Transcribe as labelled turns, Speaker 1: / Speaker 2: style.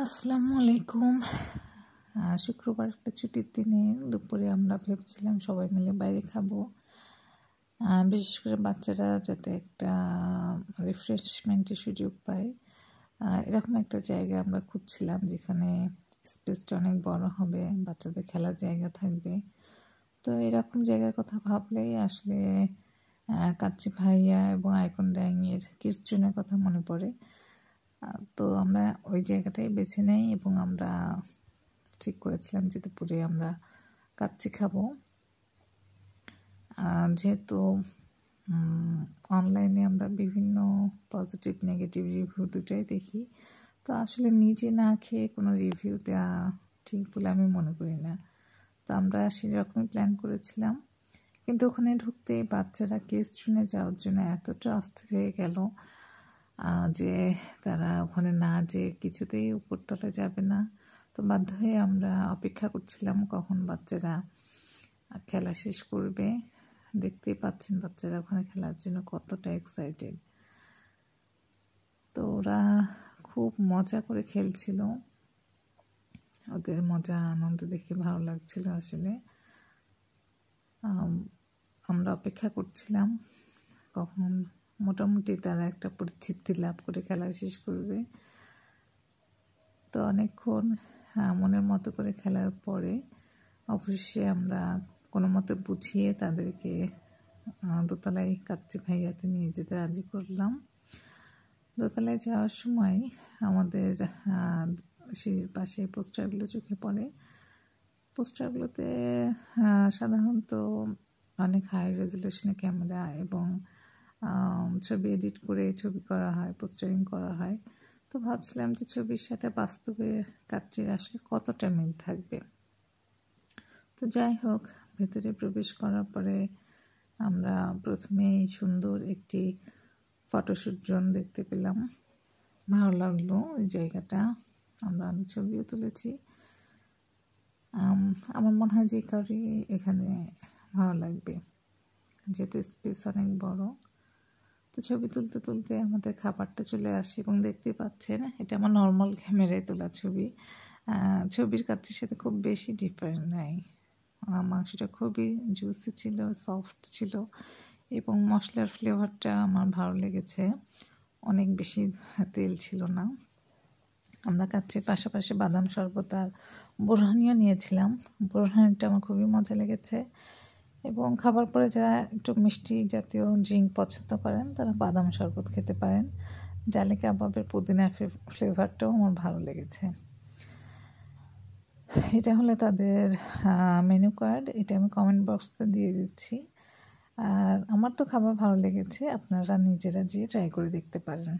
Speaker 1: আসসালামু আলাইকুম। শুক্রবার একটা ছুটির দিনে দুপুরে আমরা ভেবেছিলাম সবাই মিলে বাইরে খাবো, বিশেষ করে বাচ্চারা যাতে একটা রিফ্রেশমেন্টের সুযোগ পায়। এরকম একটা জায়গা আমরা খুঁজছিলাম যেখানে স্পেসটা অনেক বড় হবে, বাচ্চাদের খেলার জায়গা থাকবে। তো এরকম জায়গার কথা ভাবলেই আসলে কাচ্চি ভাইয়া এবং আইকন ডাইংয়ের কিডস জোনের কথা মনে পড়ে। তো আমরা ওই জায়গাটাই বেছে নেই এবং আমরা ঠিক করেছিলাম যে দুপুরে আমরা কাচ্চি খাবো। যেহেতু অনলাইনে আমরা বিভিন্ন পজিটিভ নেগেটিভ রিভিউ দুটোই দেখি, তো আসলে নিজে না খেয়ে কোনো রিভিউ দেওয়া ঠিক বলে আমি মনে করি না। তো আমরা সেরকমই প্ল্যান করেছিলাম, কিন্তু ওখানে ঢুকতেই বাচ্চারা কিডস জোনে যাওয়ার জন্য এতটা অস্থির হয়ে গেল যে তারা ওখানে না যে কিছুতেই উপরতলা যাবে না। তো বাধ্য হয়ে আমরা অপেক্ষা করছিলাম কখন বাচ্চারা খেলা শেষ করবে। দেখতেই পাচ্ছেন বাচ্চারা ওখানে খেলার জন্য কতটা এক্সাইটেড। তো ওরা খুব মজা করে খেলছিল, ওদের মজা আনন্দ দেখে ভালো লাগছিল। আসলে আমরা অপেক্ষা করছিলাম কখন মোটামুটি তারা একটা পরিতৃপ্তি লাভ করে খেলা শেষ করবে। তো অনেকক্ষণ মনের মতো করে খেলার পরে অবশ্যই আমরা কোনো মতো বুঝিয়ে তাদেরকে দোতলায় কাচ্চি ভাইয়াতে নিয়ে যেতে রাজি করলাম। দোতলায় যাওয়ার সময় আমাদের সিঁড়ির পাশে পোস্টারগুলো চোখে পড়ে। পোস্টারগুলোতে সাধারণত অনেক হাই রেজলিউশনের ক্যামেরা এবং ছবি এডিট করে ছবি করা হয়, পোস্টারিং করা হয়। তো ভাবছিলাম যে ছবির সাথে বাস্তবের কাচ্চির আসলে কতটা মিল থাকবে। তো যাই হোক, ভেতরে প্রবেশ করার পরে আমরা প্রথমেই সুন্দর একটি ফটোশ্যুট জোন দেখতে পেলাম। ভালো লাগলো ওই জায়গাটা, আমরা অনেক ছবিও তুলেছি। আমার মনে হয় যে কারোরই এখানে ভালো লাগবে, যেহেতু স্পেস অনেক বড়। তো ছবি তুলতে তুলতে আমাদের খাবারটা চলে আসে এবং দেখতে পাচ্ছেন এটা আমার নর্মাল ক্যামেরায় তোলা ছবি। ছবির কাছের সাথে খুব বেশি ডিফারেন্ট নাই। মাংসটা খুবই জুসি ছিল, সফট ছিল এবং মশলার ফ্লেভারটা আমার ভালো লেগেছে। অনেক বেশি তেল ছিল না। আমরা কাচ্চির পাশাপাশি বাদাম শরবত আর বোরহানিও নিয়েছিলাম। বোরহানিটা আমার খুবই মজা লেগেছে এবং খাবার পরে যারা একটু মিষ্টি জাতীয় ড্রিঙ্ক পছন্দ করেন তারা বাদাম শরবত খেতে পারেন। জালি কাবাবের পুদিনার ফ্লেভারটাও আমার ভালো লেগেছে। এটা হলো তাদের মেনু কার্ড, এটা আমি কমেন্ট বক্সে দিয়ে দিচ্ছি। আর আমার তো খাবার ভালো লেগেছে, আপনারা নিজেরা যেয়ে ট্রাই করে দেখতে পারেন।